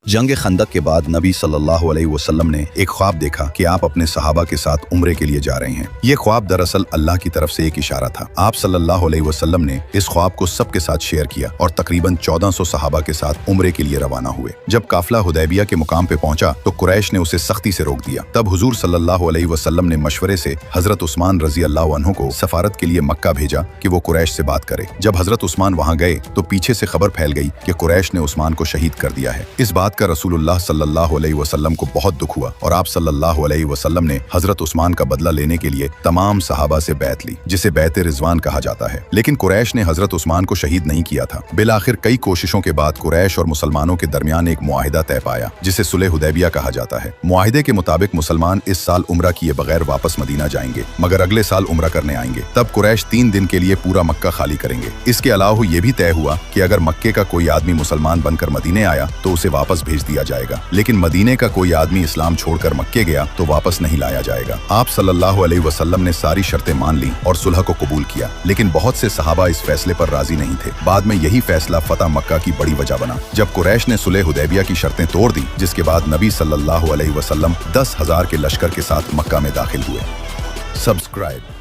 जंग खंदक के बाद नबी सल्लल्लाहु अलैहि वसल्लम ने एक ख्वाब देखा कि आप अपने सहाबा के साथ उम्रे के लिए जा रहे हैं। ये ख्वाब दरअसल अल्लाह की तरफ से एक इशारा था। आप सल्लल्लाहु अलैहि वसल्लम ने इस ख्वाब को सबके साथ शेयर किया और तकरीबन 1400 सहाबा के साथ उम्रे के लिए रवाना हुए। जब काफिला हुदैबिया के मुकाम पे पहुंचा तो कुरैश ने उसे सख्ती से रोक दिया। तब हुजूर सल्लल्लाहु अलैहि वसल्लम ने मशवरे से हजरत उस्मान रजी अल्लाह अन्हु को सफारत के लिए मक्का भेजा कि वो कुरैश से बात करे। जब हजरत उस्मान वहां गए तो पीछे से खबर फैल गई कि कुरैश ने उस्मान को शहीद कर दिया है। इस बात का रसूलुल्लाह सल्लल्लाहु अलैहि वसल्लम को बहुत दुख हुआ और आप सल्लल्लाहु अलैहि वसल्लम ने हजरत उस्मान का बदला लेने के लिए तमाम सहाबा से बैत ली, जिसे बैत रिजवान कहा जाता है। लेकिन कुरैश ने हजरत उस्मान को शहीद नहीं किया था। बिलाखिर कई कोशिशों के बाद कुरैश और मुसलमानों के दरमियान एक मुआहिदा तय पाया, जिसे सुलह हुदैबिया कहा जाता है। मुआहिदे के मुताबिक मुसलमान इस साल उम्रा किए बगैर वापस मदीना जाएंगे, मगर अगले साल उम्रा करने आएंगे। तब कुरैश 3 दिन के लिए पूरा मक्का खाली करेंगे। इसके अलावा ये भी तय हुआ कि अगर मक्के का कोई आदमी मुसलमान बनकर मदीने आया तो उसे वापस भेज दिया जाएगा, लेकिन मदीने का कोई आदमी इस्लाम छोड़कर मक्के गया तो वापस नहीं लाया जाएगा। आप सल्लल्लाहु अलैहि वसल्लम ने सारी शर्तें मान ली और सुलह को कबूल किया, लेकिन बहुत से सहाबा इस फैसले पर राजी नहीं थे। बाद में यही फैसला फतह मक्का की बड़ी वजह बना, जब कुरैश ने सुलह हुदैबिया की शर्तें तोड़ दी, जिसके बाद नबी सल्लल्लाहु अलैहि वसल्लम 10,000 के लश्कर के साथ मक्का में दाखिल हुए। सब्सक्राइब।